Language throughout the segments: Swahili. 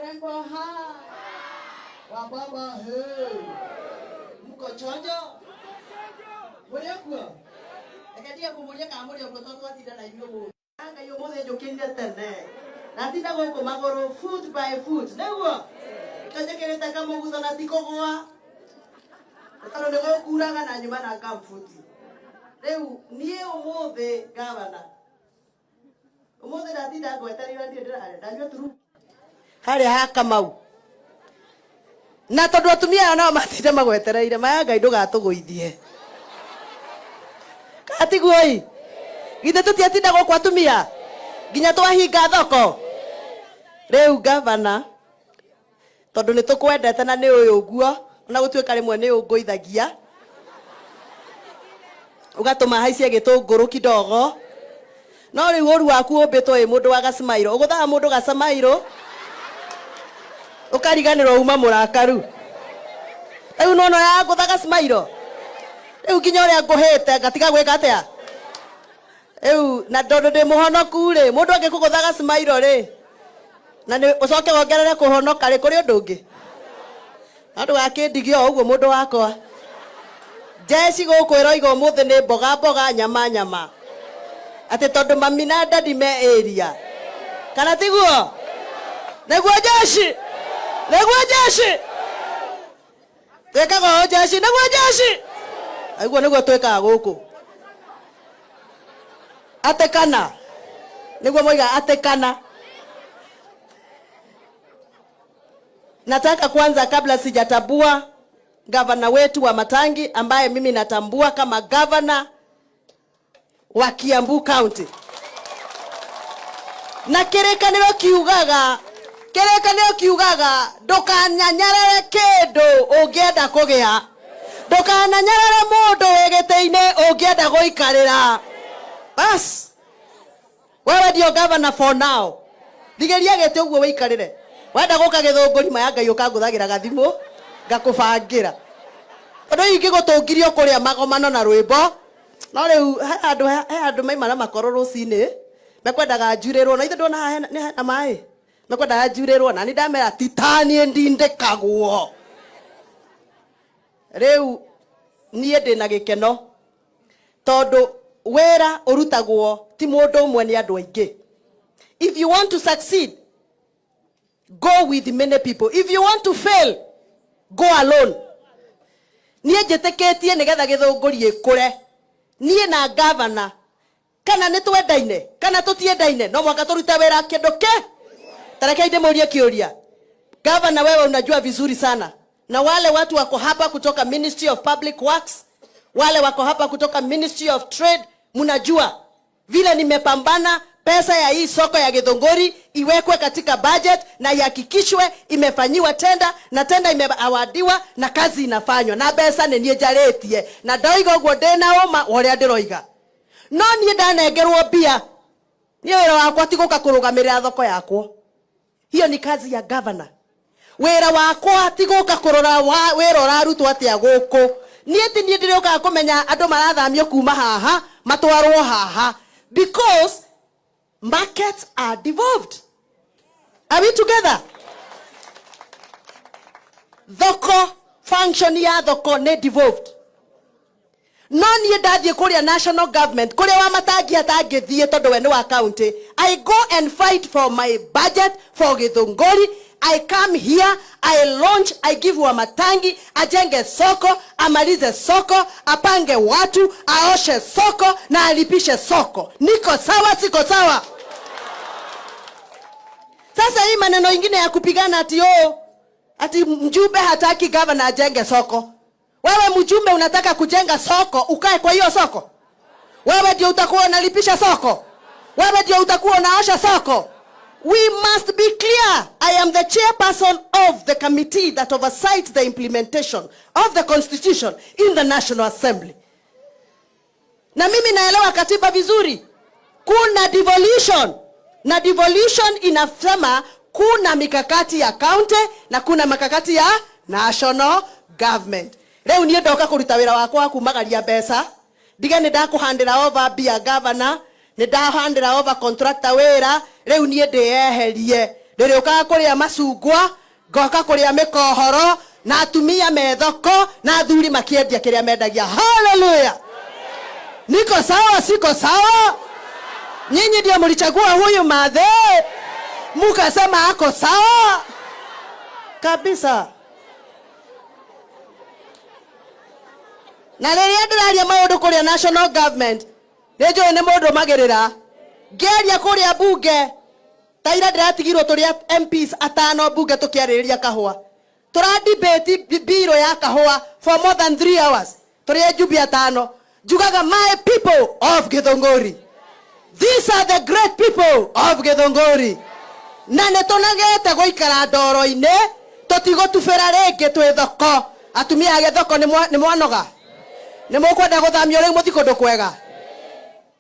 warembo ha. Wababa he. Mko chonjo? Muriakua. Akadia kumuria kamuri okototo atida na inyumu. Anga yomothe njukiria tene. Natinda goko magoro foot by foot. Neguo. Kajekereta kama gutha na tikogwa. Kalo nego kuraga na nyuma na kamfuti. Reu nie omothe gavana. Omothe natinda gweterera ndira hare. Ndanywa turu. Hare ha Kamau. Na tondu atumia nao matinda magwetereire maya Ngai ndugatuguithie. Katiguoi. Githe tutiatinda goko atumia. Ginya twahinga thoko. Reu gavana tondu ni tukwendete na ni uyu guo na gutuika rimwe ni unguithagia ugatuma haicie gitunguru kidogo no riu uru waku umbitwo i mundu wa gacamairo uguthaga mundu gacamairo ukariganirwo uma murakaru riu nono ya ngutha gacamairo riu ginya uria nguhite ngatiga gwika atia riu na tondu ndi muhonoku ri mundu angikugutha gacamairo ri na ni ucoke wongerere kuhonoka ri kuri undu ungi andu akindigio uguo mundu wakwa jeshi gukwira igo muthe ni mboga nyama ati tondu mami na dadi me area kana tiguo neguo jeshi twekaga jeshi neguo jeshi aiguo neguo twekaga guku atekana neguo moiga atekana. Nataka kwanza kabla sijatambua gavana wetu wa Matangi ambaye mimi natambua kama gavana wa Kiambu County. Na kirekaniro kiugaga ndukanyanyarare kindu ungienda kugia. Ndukanyanyarare mundu wigite-ini ungienda guikarira. Bas. Wewe ndio gavana for now. Thigeria gete uguo wikarire. Wenda guka githunguri maya Ngai ukanguthagira gathimu ngakubangira undu ingi gutungirio kuria magomano na rwimbo no riu andu maimara makoro rucini mekwendaga njurirwo na ithe ndona na mai mekwendaga njurirwo na ni ndamera titani ndindikagwo riu nie ndina gikeno tondu wera urutagwo ti mundu umwe ni andu aingi. If you want to succeed, go with many people. If you want to fail, go alone. Nie jeteketie nigetha githunguri ikure. Nie na governor kana ni twendaine kana tutiendaine no mwaka turute wera kindu ke. Tareke inde murie kiuria. Governor, wewe unajua vizuri sana. Na wale watu wako hapa kutoka Ministry of Public Works, wale wako hapa kutoka Ministry of Trade, mnajua vile nimepambana pesa ya hii soko ya Githunguri iwekwe katika budget na ihakikishwe imefanyiwa tenda na tenda imeawadiwa na kazi inafanywa na pesa ni niejaretie na ndoiga uguo ndina uma uria ndiroiga no nie ndanengerwo bia ni wira wakwa ti guka kurugamirira thoko yakwa. Hiyo ni kazi ya governor. Wira wakwa ti guka kurora wira urarutwo atia guku nie ti nie ndiroka kumenya andu marathamio kuma haha matwarwo haha because markets are devolved. Are we together? Thoko function ya thoko ne devolved. Non ye dadie kuria national government kuria wa Matangi atangithie tondu we ni wa county. I go and fight for my budget for Githunguri. I come here, I launch, I give wa Matangi, ajenge soko, amalize soko, apange watu, aoshe soko na alipishe soko. Niko sawa siko sawa? Sasa hii maneno ingine ya kupigana ati mjumbe hataki governor ajenge soko. Wewe mjumbe unataka kujenga soko, ukae kwa hiyo soko? Wewe ndio utakuwa unalipisha soko? Wewe ndio utakuwa unaosha soko? We must be clear. I am the chairperson of the committee that oversees the implementation of the constitution in the National Assembly. Na mimi naelewa katiba vizuri. Kuna devolution. Na devolution inasema kuna mikakati ya county na kuna mikakati ya national government. Leo nie ndoka kuruta wira wakwa kumagaria pesa. Diga ni ndakuhandira over bia governor, ni ndahandira over contractor wira. Leo nie ndeyeherie Ndirioka kuria macungwa, ngoka kuria mikohoro, na atumia methoko, na athuri makiendia kiria mendagia. Hallelujah. Niko sawa, siko sawa? Nyinyi ndio mlichagua huyu Mathe, mukasema ako sawa kabisa. Na riria ndiraria maundu kuria national government, nejo ne mundu magirira ngeria kuria bunge taira ndiratigirwo turia MPs atano bunge tukiaririria kahua. Tura debate biro ya kahua for more than 3 hours. Turia jubi atano. Jugaga, my people of Githunguri, these are the great people of Githunguri. Na netonagete goikara ndoro-ine tutigotubera rĩngĩ twĩ thoko. Atumia a Githoko ni mwanoga, ni mukwenda guthamio rĩu muthi kundu kwega.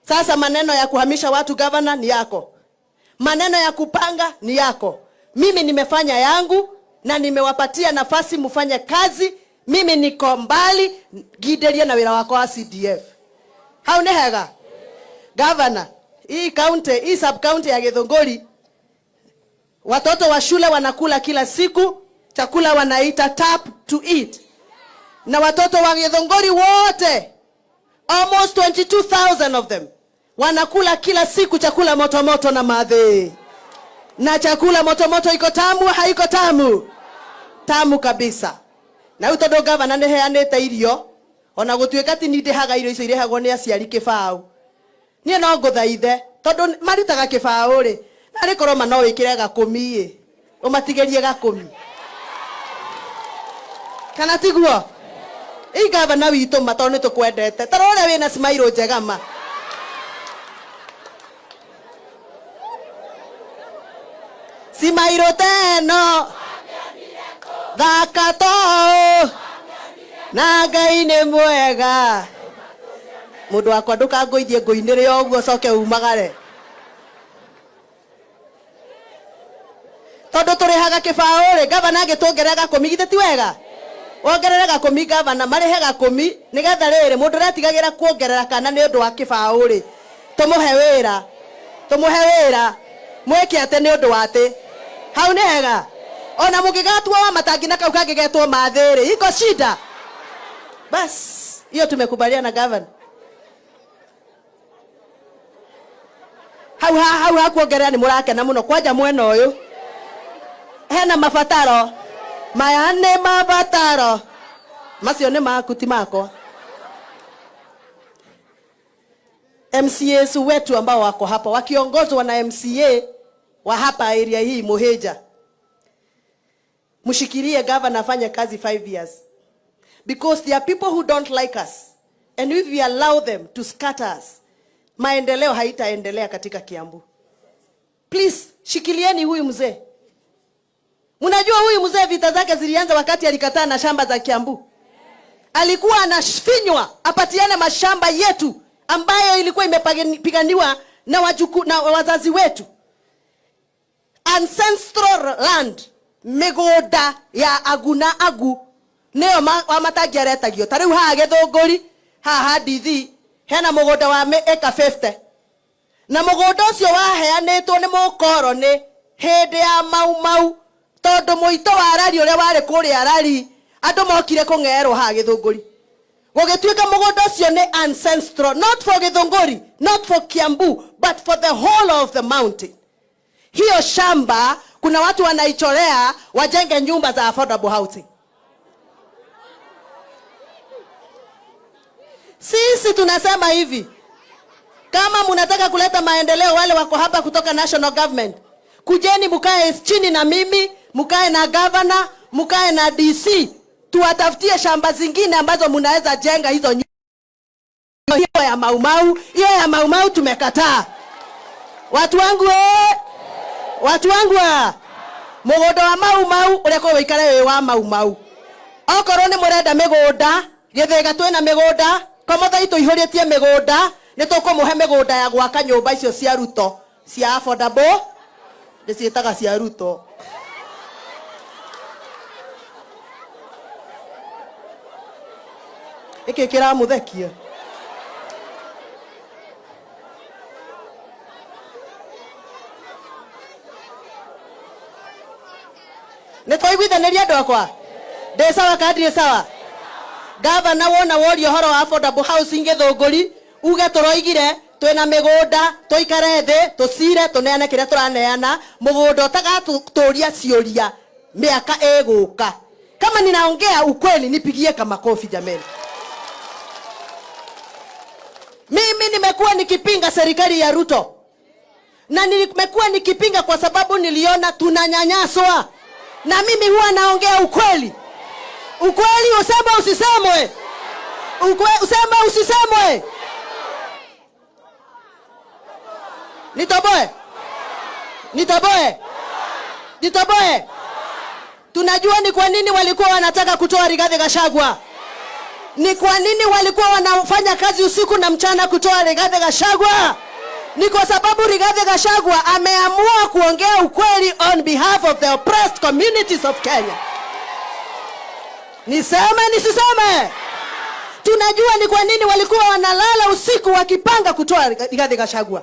Sasa maneno ya kuhamisha watu governor ni yako, maneno ya kupanga ni yako. Mimi nimefanya yangu na nimewapatia nafasi mufanye kazi. Mimi niko mbali gideria na wira wako wa CDF. Hau ni hega governor, hii county, hii sub county ya Githunguri, watoto wa shule wanakula kila siku chakula wanaita tap to eat. Na watoto wa Githunguri wote, almost 22,000 of them, wanakula kila siku chakula moto moto na Mathe. Na chakula moto moto iko tamu, haiko tamu? Tamu kabisa. Na utondo governor ne heanete irio, ona gutuika ti nindihaga irio icio irehagwo ni aciari kibao. Nie no nguthaithe tondu marutaga kibao ri, na rikorwo no wikire gakumi umatigerie gakumi. Kana tiguo? Ii governor witu matoni tukwendete. Tarore wina smile njega ma. Smile teno. Thakato. Na Ngai ni mwega. Mundu wakwa ndukanguithie nguinire oguo coke umagare. Tondu turihaga kibao ri, governor agitungerera kumigite ti wega. Wongerera gakumi governor marihe gakumi nigetha riri mundu retigagira kuongerera kana ni undu wa kibao ri. Tumuhe wira. Mweke ate ni undu wate. Hau ni hega. Ona mugigatwa wa matangi na kau kagigetwo Mathe ri. Iko shida. Bas, hiyo tumekubaliana governor. Hau kuongerera ni murakena muno kwanja mwena uyu. Hena mabataro. Maya nĩ mabataro. Macio nĩ makuti mako. MCAs wetu ambao wako hapa wakiongozwa na MCA wa hapa area hii Muhĩnja. Mushikirie governor afanye kazi 5 years. Because there are people who don't like us. And if we allow them to scatter us, maendeleo haitaendelea katika Kiambu. Please, shikilieni huyu mzee. Munajua huyu mzee vita zake zilianza wakati alikataa na shamba za Kiambu. Alikuwa anafinywa apatiane mashamba yetu ambayo ilikuwa imepiganiwa na wazazi wetu. Ancestral land, migoda ya aguna agu neo amatagiaretagio. Tariu ha Githunguri ha Ndithi hena mugoda wa eka 50. Na mugoda ucio waheanitwo ni mukoroni hindi ya mau tondu muito wa rari uria wari kuria rari andu mokire kungerwo ha Githunguri. Gugituika mugoda ucio ni ancestral, not for Githunguri, not for Kiambu, but for the whole of the mountain. Hiyo shamba kuna watu wanaichorea wajenge nyumba za affordable housing. Sisi tunasema hivi, kama mnataka kuleta maendeleo, wale wako hapa kutoka national government, kujeni mukae chini na mimi, mukae na governor, mukae na DC, tuwatafutie shamba zingine ambazo mnaweza jenga hizo nyumba. Hiyo ya Maumau tumekataa. Watu wangu mugoda wa Maumau ureko wikare we wa Maumau. Okorwo ni murenda migoda, Githega twina migoda, Komothaitũ ihuritie migoda, nitukumuhe migoda ya gwaka nyumba icio cia Ruto, cia affordable, ndiciitaga cia Ruto. Iki kiramuthekia. Nitwaiguithaniria andu akwa ndi sawa kadri sawa Governor wona worio horo wa affordable housing Githunguri uge turoigire twina migunda tuikare thi tucire tuneane kiria turaneana mugunda utagaturia ciuria miaka eguka. Kama ninaongea ukweli nipigie kama kofi jameni. Mimi nimekuwa nikipinga serikali ya Ruto. Na nimekuwa nikipinga kwa sababu niliona tunanyanyaswa. Na mimi huwa naongea ukweli. Ukweli usema usisemwe. Usema usisemwe. Nitoboe. Nitoboe. Nitoboe. Tunajua ni kwa nini walikuwa wanataka kutoa Rigathi Gachagua. Ni kwa nini walikuwa wanafanya kazi usiku na mchana kutoa Rigathi Gachagua? Ni kwa sababu Rigathi Gachagua ameamua kuongea ukweli on behalf of the oppressed communities of Kenya. Niseme nisiseme? Tunajua ni kwa nini walikuwa wanalala usiku wakipanga kutoa Rigathi Gachagua.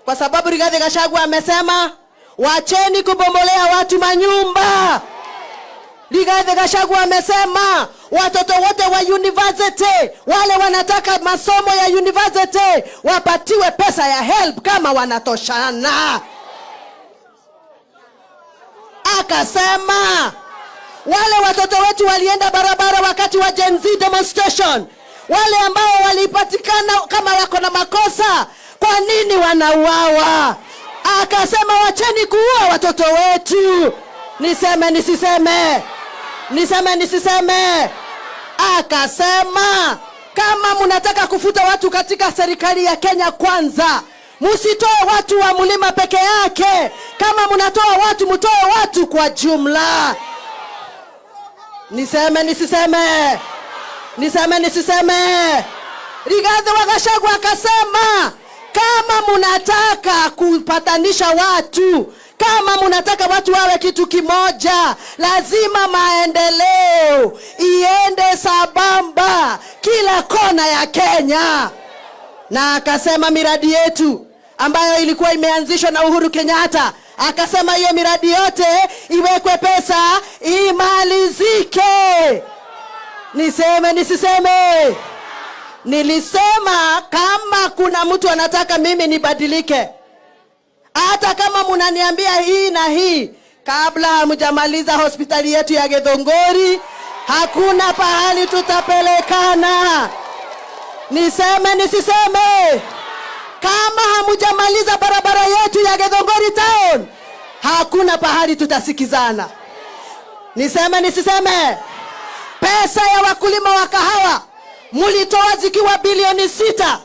Kwa sababu Rigathi Gachagua amesema wacheni kubomolea watu manyumba. Rigathi Gachagua amesema watoto wote wa university wale wanataka masomo ya university wapatiwe pesa ya HELB kama wanatoshana. Akasema wale watoto wetu walienda barabara wakati wa Gen Z demonstration, wale ambao walipatikana kama wako na makosa, kwa nini wanauawa? Akasema wacheni kuua watoto wetu. Niseme nisiseme? Niseme nisiseme? Akasema kama mnataka kufuta watu katika serikali ya Kenya Kwanza, msitoe watu wa Mlima peke yake. Kama mnatoa watu, mtoe watu kwa jumla. Niseme nisiseme? Niseme nisiseme? Rigathi Gachagua akasema kama mnataka kupatanisha watu, kama mnataka watu wawe kitu kimoja, lazima maendeleo iende sabamba kila kona ya Kenya. Na akasema miradi yetu ambayo ilikuwa imeanzishwa na Uhuru Kenyatta, akasema hiyo miradi yote iwekwe pesa imalizike. Niseme nisiseme? Nilisema kama kuna mtu anataka mimi nibadilike, hata kama mnaniambia hii na hii, kabla hamjamaliza hospitali yetu ya Githunguri, hakuna pahali tutapelekana. Niseme nisiseme? Kama hamjamaliza barabara yetu ya Githunguri town, hakuna pahali tutasikizana. Niseme nisiseme? Pesa ya wakulima wa kahawa mulitoa zikiwa bilioni 6,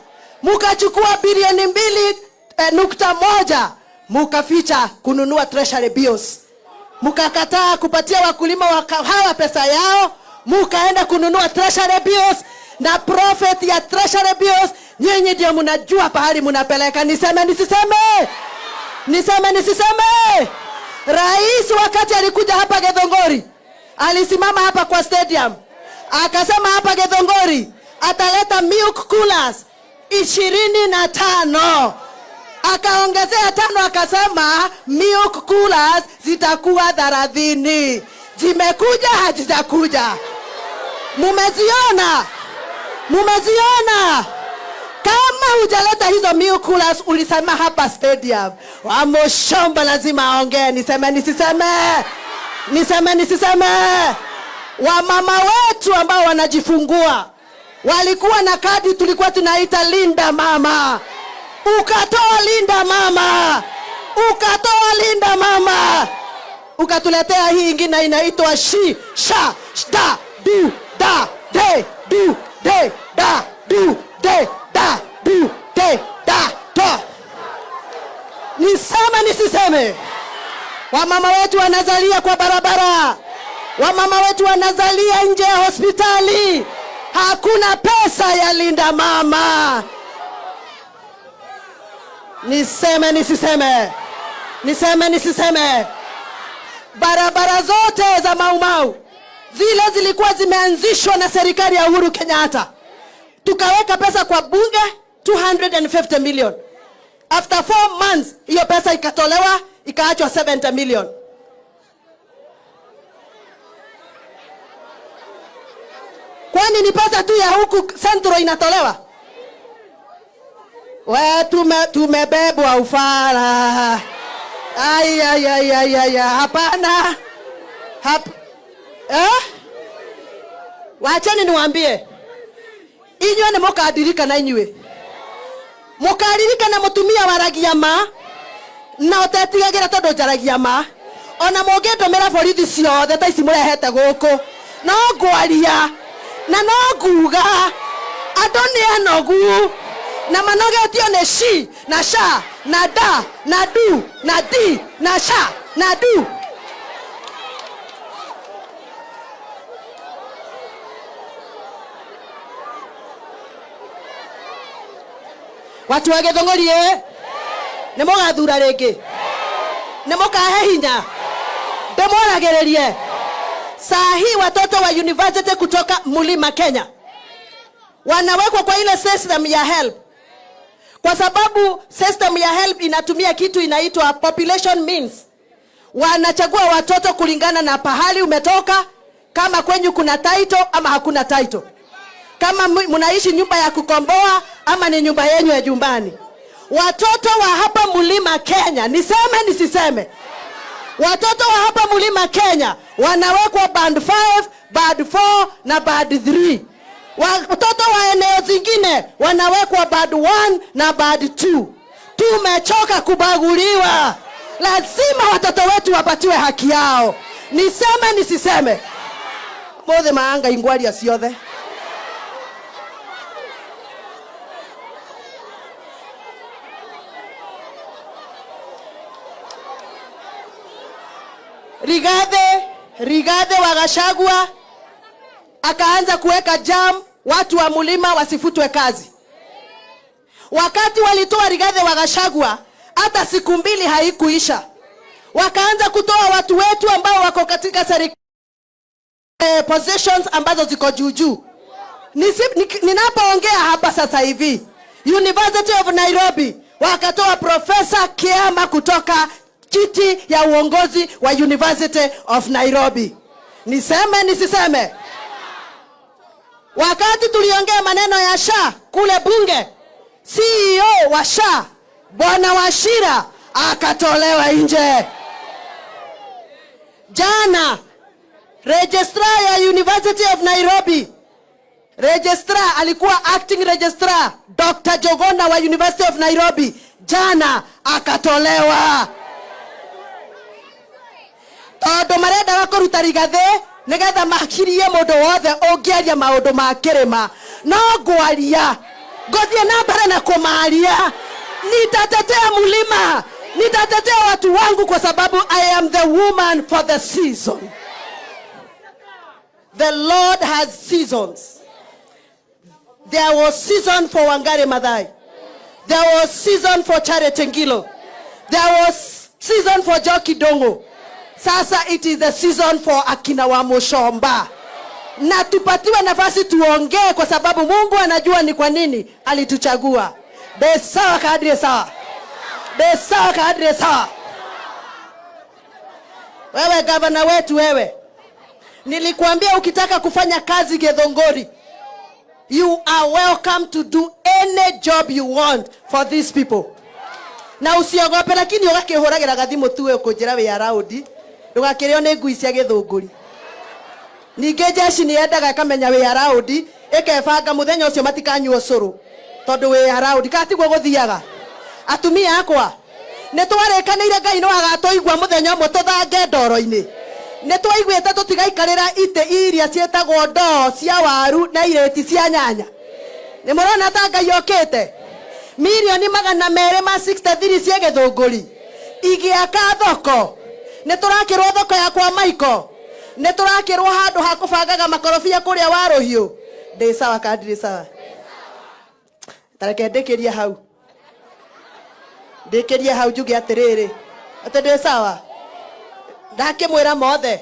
mukachukua bilioni 2.1, mukaficha kununua treasury bills. Mukakataa kupatia wakulima wa kahawa pesa yao, mukaenda kununua treasury bills, na profit ya treasury bills nyinyi ndio mnajua pahali mnapeleka. Niseme nisiseme? Niseme nisiseme? Rais wakati alikuja hapa Githunguri, alisimama hapa kwa stadium, akasema hapa Githunguri ataleta milk coolers 25. Akaongezea 5, akasema milk coolers zitakuwa 30. Zimekuja hazijakuja? Mumeziona? Mumeziona? Kama hujaleta hizo milk coolers ulisema hapa stadium, Wamuchomba lazima aongee. Niseme nisiseme? Niseme nisiseme? Wamama wetu ambao wanajifungua walikuwa na kadi tulikuwa tunaita Linda Mama. Ukatoa Linda Mama. Ukatoa Linda Mama. Ukatuletea hii ingine inaitwa She, Sha, Shda, Du, Da, De, Du, De, Da, Du, De, Da, Du, De, Da, To. Niseme nisiseme? Wamama wetu wanazalia kwa barabara. Wamama wetu wanazalia nje ya hospitali. Hakuna pesa ya Linda Mama. Niseme nisiseme? Niseme nisiseme? Barabara zote za Mau Mau zile zilikuwa zimeanzishwa na serikali ya Uhuru Kenyatta. Tukaweka pesa kwa bunge 250 million. After 4 months hiyo pesa ikatolewa, ikaachwa 70 million. moja tu ya huku Central inatolewa. We tumebebwa ufala. Ay, hapana. Wacheni niwaambie. Inywe ni mukadirika na inywe. Mukadirika na mutumia waragia ma. Na otetigagira tondu njaragia ma. Ona mungendo mera borithi ciothe ta ici murehete guku. No ngwaria. Na no nguga. Andu ni anogu. Na manogetio ni shi, na sha, na da, na du, na di, na sha, na du. Watu wa Githunguri ni mugathura ringi, ni mukahe hinya, ndimoragiririe. Saa hii watoto wa university kutoka Mlima Kenya wanawekwa kwa ile system ya HELB, kwa sababu system ya HELB inatumia kitu inaitwa population means. Wanachagua watoto kulingana na pahali umetoka, kama kwenyu kuna title ama hakuna title, kama mnaishi nyumba ya kukomboa ama ni nyumba yenu ya jumbani. Watoto wa hapa Mlima Kenya, niseme nisiseme, watoto wa hapa Mlima Kenya wanawekwa band 5, band 4 na band 3. Watoto wa eneo zingine wanawekwa band 1 na band 2. Tumechoka kubaguliwa. Lazima watoto wetu wapatiwe haki yao. Niseme nisiseme. Mothe maanga ingwari asiothe. Rigathi wa Gachagua akaanza kuweka jam watu wa Mlima wasifutwe kazi. Wakati walitoa Rigathi wa Gachagua, hata siku 2 haikuisha, wakaanza kutoa watu wetu ambao wako katika serikali positions ambazo ziko juu. Ninapoongea hapa sasa hivi, University of Nairobi wakatoa Professor Kiama kutoka kiti ya uongozi wa University of Nairobi. Niseme nisiseme? Wakati tuliongea maneno ya SHA kule bunge, CEO wa SHA Bwana Wachira akatolewa nje. Jana registrar ya University of Nairobi, registrar alikuwa acting registrar Dr. Jogona wa University of Nairobi, jana akatolewa. Tondu marenda wakuruta Rigathi nigetha makirie mundu wothe ungiaria maundu ma kirima. No ngwaria, ngothie na mbere na kumaria. Nitatetea Mlima, nitatetea watu wangu, kwa sababu I am the woman for the season. The Lord has seasons. There was season for Wangari Maathai. There was season for Charity Ngilo. There was season for Joki Dongo. Sasa it is the season for akina wa Mushomba. Na tupatiwe nafasi tuongee, kwa sababu Mungu anajua ni kwa nini alituchagua. Sawa kadri sawa. Sawa kadri sawa. Wewe gavana wetu wewe, nilikuambia ukitaka kufanya kazi Githunguri, you are welcome to do any job you want for these people. Na usiogope, lakini ugakihuragira gathimu tuwe kunjira wi araudi. Ndugakireo ni ngui cia Githunguri. Ninge jeshi ni endaga kamenya wi araudi, ikebanga muthenya ucio matikanywa curu. Tondu wi araudi katigwo guthiaga. Atumia akwa, nitwarekanire Ngai no agatoigwa muthenya umwe tuthange ndoro-ini. Nitwaiguite tutigaikarira ite iria cietagwo ndoo cia waru na ireti cia nyanya. Ni murona ta Ngai okite. Milioni 263 cia Githunguri igiaka thoko. Niturakirwo thoko ya kwa Maiko. Niturakirwo handu ha kubangaga makorofia kuria Waruhiu. Ndi sawa kadri sawa. Tareke ndekeria hau. Ndekeria hau juge atiriri. Ate ndi sawa. Ndakimwira mothe.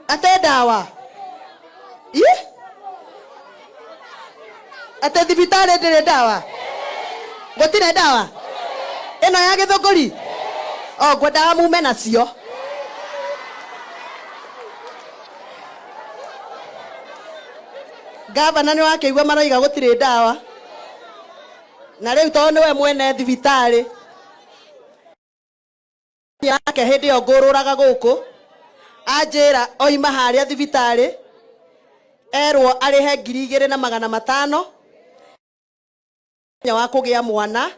Ate dawa. Ate thibitari ndire dawa. Gutire dawa. Eno ya Githunguri. Ngwendaga mume nacio. Gavana ni wake igwa maroiga gutire dawa na riu to niwe mwene thibitari yake hindi yo ngururaga guku anjira oima haria thibitari erwo arihe 2,500 wa kugia mwana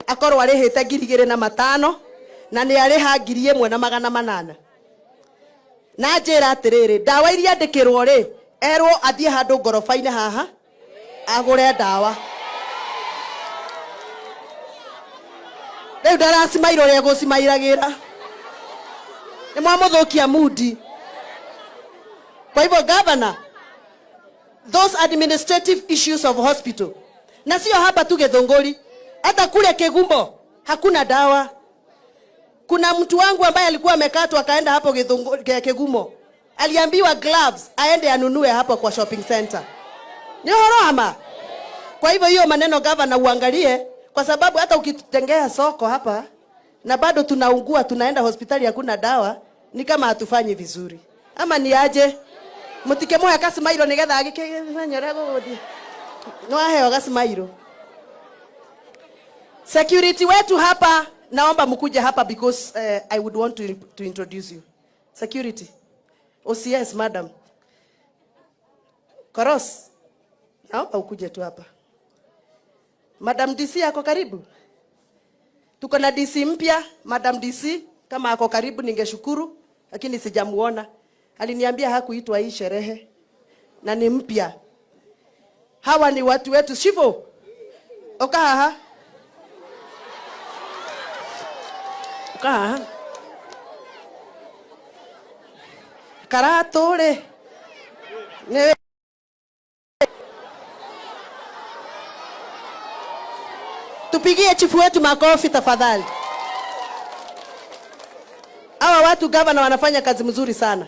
akorwo arihite 2,500 na ni ariha 1,800 na njira atiriri dawa iria ndikirwo ri erwo athie handu ngorofa-ini haha agure dawa riu ndaracimaira uria gucimairagira ni mwamuthukia mudi. Kwa hivyo Governor, those administrative issues of hospital na sio hapa tu Githunguri, hata kule Kegumo hakuna dawa. Kuna mtu wangu ambaye alikuwa amekatwa akaenda hapo Kegumo, aliambiwa gloves aende anunue hapo kwa shopping center. Ni horoma. Kwa hivyo hiyo maneno Governor uangalie, kwa sababu hata ukitengea soko hapa na bado tunaungua, tunaenda hospitali hakuna dawa, ni kama hatufanyi vizuri. Ama ni aje? Mutike moya kasimairo nigetha agikenya godi. No aheo kasimairo. Security wetu hapa naomba mkuje hapa because I would want to introduce you. Security. OCS madam. Koros. Naomba ukuje tu hapa. Madam DC ako karibu. Tuko na DC mpya, Madam DC kama ako karibu ningeshukuru, lakini sijamuona. Aliniambia hakuitwa hii sherehe na ni mpya. Hawa ni watu wetu. Shivo. Okaha. Okaha. Karatore. Ne Tupigie chifu wetu makofi tafadhali. Hawa watu Governor wanafanya kazi mzuri sana.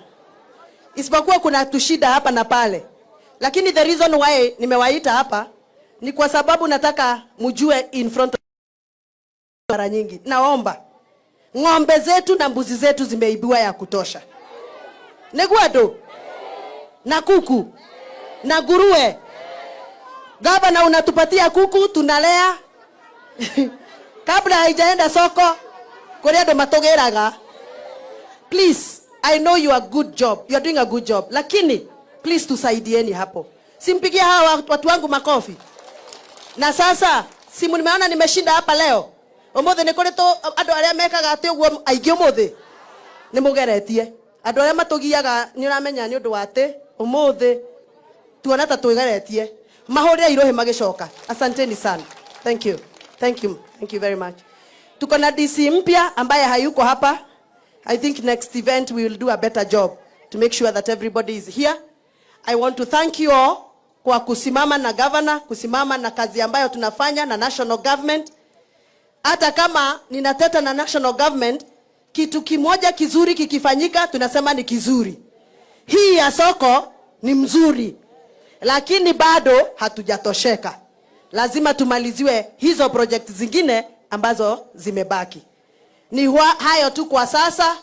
Isipokuwa kuna tushida hapa na pale. Lakini the reason why nimewaita hapa ni kwa sababu nataka mjue in front of mara nyingi. Naomba ng'ombe zetu na mbuzi zetu zimeibiwa ya kutosha. Negwado na kuku na nguruwe. Governor unatupatia kuku tunalea kabla haijaenda soko kuria ndo matogeraga. Please, I know you are good job. You are doing a good job. Lakini please tusaidieni hapo. Simpigie hawa watu wangu makofi. Na sasa simu nimeona nimeshinda hapa leo. Omothe nikoreto andu aria mekaga ati uguo aingi omothe nimugeretie. Andu aria matugiaga ni uramenya ni undu wate omothe tuona ta tuigeretie. Mahorera irohe magicoka. Asanteni sana. Thank you. Thank you. Thank you very much. Tuko na DC mpya ambaye hayuko hapa. I think next event we will do a better job to make sure that everybody is here. I want to thank you all kwa kusimama na governor, kusimama na kazi ambayo tunafanya na national government. Hata kama ninateta na national government, kitu kimoja kizuri kikifanyika tunasema ni kizuri. Hii ya soko ni mzuri, lakini bado hatujatosheka. Lazima tumaliziwe hizo project zingine ambazo zimebaki. Ni hayo tu kwa sasa.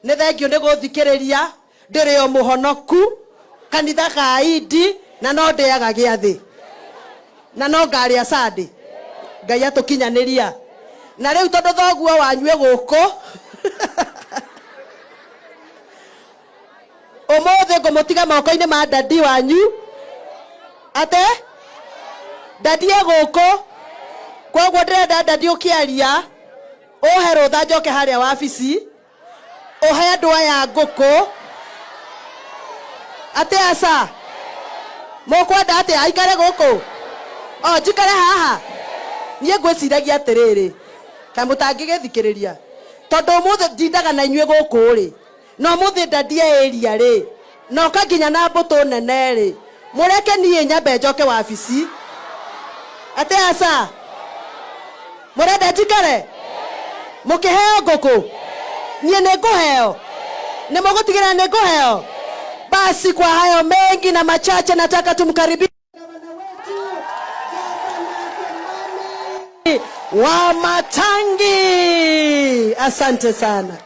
Nethengio niguthikiriria ndiri o muhonoku kanitha kaidi na no ndeaga giathi na no ngari asadi Ngai atukinyaniria na riu tondu thoguo wanyue guku omothe ngumutiga moko-ini ma dadi wanyu ate dadi guku kwoguo ndirenda dadi ukiaria ohe rutha njoke haria wabici ohe andu aya nguku ate asa mukwenda ate aikare guku njikare haha nie ngwiciragia atiriri kamutangigithikiriria tondu muthe ndindaga na inyue guku ri no muthe ndandia area ri no kanginya na mbutu nene ri mureke nie nyambe njoke wabici ate asa murenda njikare mukiheo nguku nie niguheo ni mugutigira niguheo. Basi kwa hayo mengi na machache nataka tumkaribishe Wamatangi. Asante sana.